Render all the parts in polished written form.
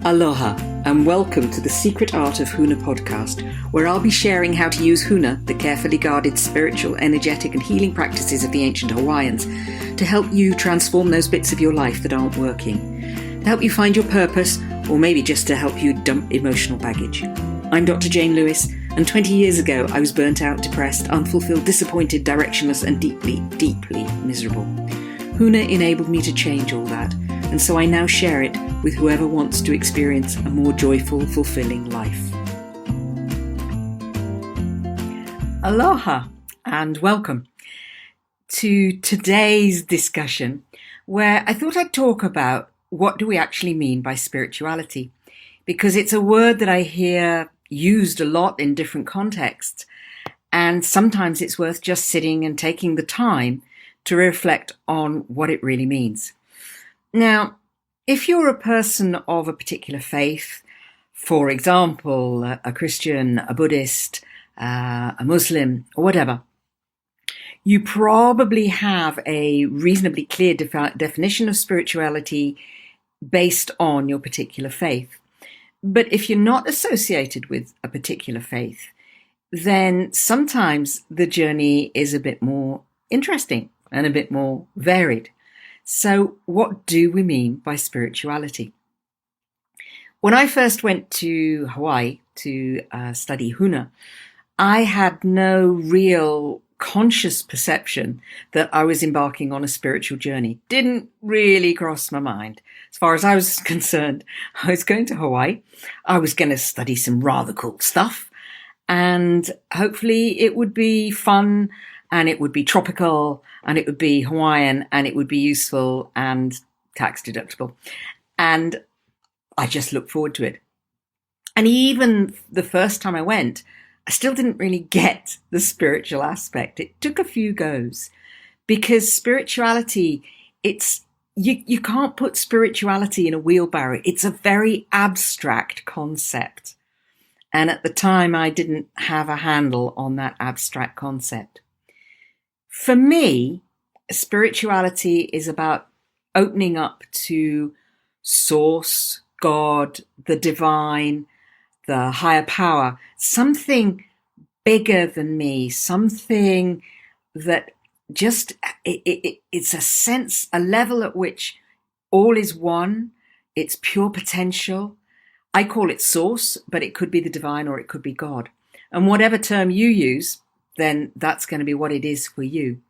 Aloha and welcome to the Secret Art of Huna podcast, where I'll be sharing how to use Huna, the carefully guarded spiritual, energetic and healing practices of the ancient Hawaiians, to help you transform those bits of your life that aren't working, to help you find your purpose, or maybe just to help you dump emotional baggage. I'm Dr. Jane Lewis, and 20 years ago I was burnt out, depressed, unfulfilled, disappointed, directionless and deeply, deeply miserable. Huna enabled me to change all that, and so I now share it with whoever wants to experience a more joyful, fulfilling life. Aloha and welcome to today's discussion, where I thought I'd talk about what do we actually mean by spirituality, because it's a word that I hear used a lot in different contexts, and sometimes it's worth just sitting and taking the time to reflect on what it really means. Now, if you're a person of a particular faith, for example, a Christian, a Buddhist, a Muslim, or whatever, you probably have a reasonably clear definition of spirituality based on your particular faith. But if you're not associated with a particular faith, then sometimes the journey is a bit more interesting and a bit more varied. So what do we mean by spirituality? When I first went to Hawaii to study Huna, I had no real conscious perception that I was embarking on a spiritual journey. Didn't really cross my mind. As far as I was concerned, I was going to Hawaii. I was going to study some rather cool stuff, and hopefully it would be fun, and it would be tropical, and it would be Hawaiian, and it would be useful and tax deductible. And I just looked forward to it. And even the first time I went, I still didn't really get the spiritual aspect. It took a few goes, because spirituality, you can't put spirituality in a wheelbarrow. It's a very abstract concept. And at the time, I didn't have a handle on that abstract concept. For me, spirituality is about opening up to Source, God, the divine, the higher power, something bigger than me, something that just, it's a sense, a level at which all is one, it's pure potential. I call it Source, but it could be the divine or it could be God. And whatever term you use, then that's going to be what it is for you.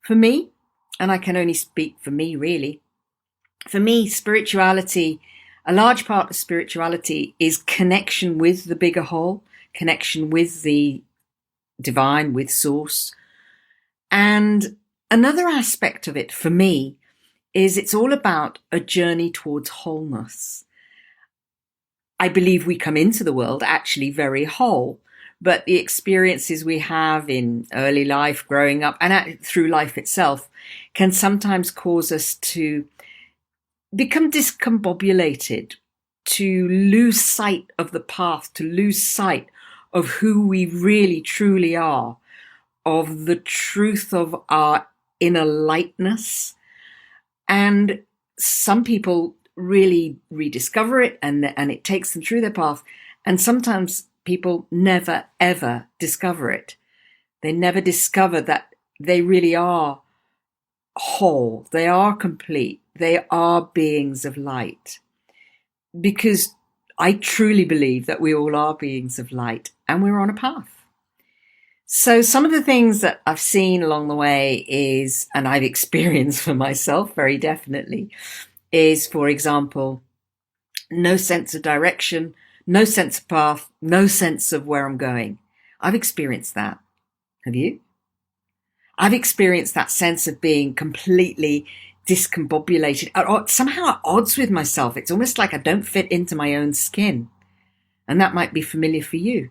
For me, and I can only speak for me really, for me, spirituality, a large part of spirituality is connection with the bigger whole, connection with the divine, with Source. And another aspect of it for me is it's all about a journey towards wholeness. I believe we come into the world actually very whole, but the experiences we have in early life, growing up, and through life itself can sometimes cause us to become discombobulated, to lose sight of the path, to lose sight of who we really truly are, of the truth of our inner lightness. And some people really rediscover it and it takes them through their path. And sometimes people never, ever discover it. They never discover that they really are whole. They are complete. They are beings of light. Because I truly believe that we all are beings of light and we're on a path. So some of the things that I've seen along the way is, and I've experienced for myself very definitely, is, for example, no sense of direction, no sense of path, no sense of where I'm going. I've experienced that. Have you? I've experienced that sense of being completely discombobulated, somehow at odds with myself. It's almost like I don't fit into my own skin. And that might be familiar for you.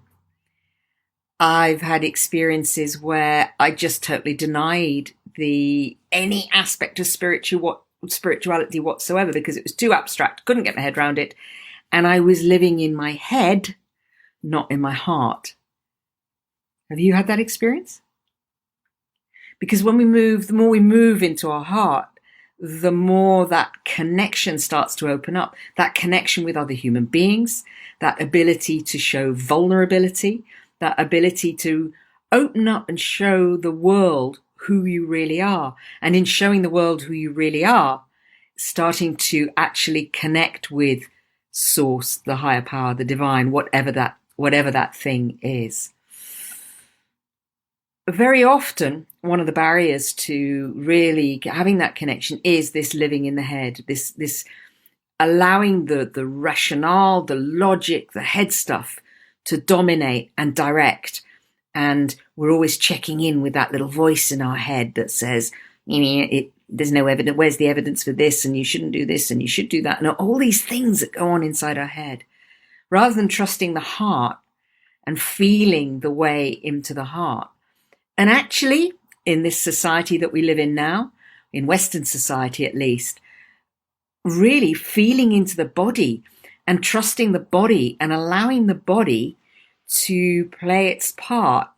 I've had experiences where I just totally denied any aspect of spirituality whatsoever because it was too abstract, couldn't get my head around it. And I was living in my head, not in my heart. Have you had that experience? Because when we move, the more we move into our heart, the more that connection starts to open up, that connection with other human beings, that ability to show vulnerability, that ability to open up and show the world who you really are. And in showing the world who you really are, starting to actually connect with source, the higher power, the divine, whatever that thing is. Very often, one of the barriers to really having that connection is this living in the head, this allowing the rationale, the logic, the head stuff to dominate and direct. And we're always checking in with that little voice in our head that says, there's no evidence, where's the evidence for this, and you shouldn't do this, and you should do that, and all these things that go on inside our head, rather than trusting the heart and feeling the way into the heart. And actually, in this society that we live in now, in Western society at least, really feeling into the body and trusting the body and allowing the body to play its part.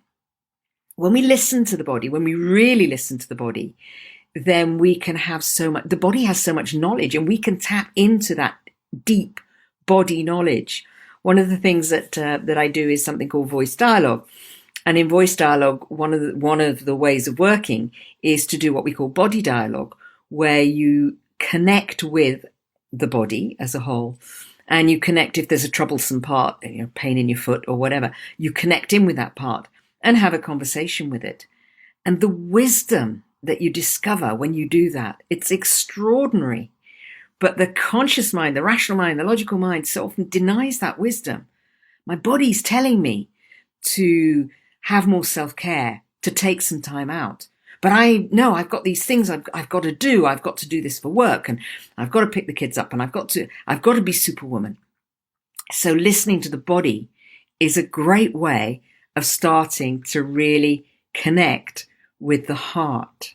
When we listen to the body, when we really listen to the body, then we can have so much, the body has so much knowledge, and we can tap into that deep body knowledge. One of the things that I do is something called voice dialogue. And in voice dialogue, one of the ways of working is to do what we call body dialogue, where you connect with the body as a whole, and you connect if there's a troublesome part, pain in your foot or whatever, you connect in with that part and have a conversation with it. And the wisdom that you discover when you do that, it's extraordinary. But the conscious mind, the rational mind, the logical mind so often denies that wisdom. My body's telling me to have more self-care, to take some time out. But I know I've got these things I've got to do. I've got to do this for work, and I've got to pick the kids up, and I've got to be superwoman. So listening to the body is a great way of starting to really connect with the heart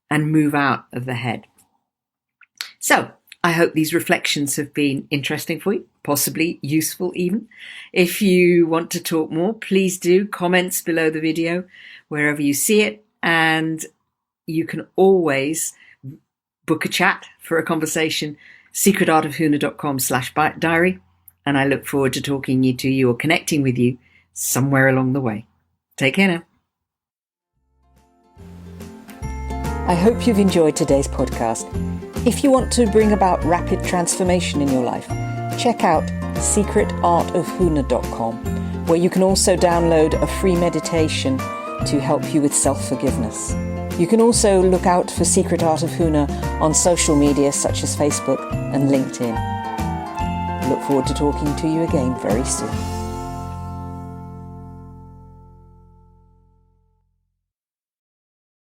and move out of the head. So I hope these reflections have been interesting for you, possibly useful even. If you want to talk more, please do. Comments below the video, wherever you see it. And you can always book a chat for a conversation, secretartofhuna.com/diary. And I look forward to talking to you or connecting with you somewhere along the way. Take care now. I hope you've enjoyed today's podcast. If you want to bring about rapid transformation in your life, check out secretartofhuna.com, where you can also download a free meditation to help you with self-forgiveness. You can also look out for Secret Art of Huna on social media such as Facebook and LinkedIn. Look forward to talking to you again very soon.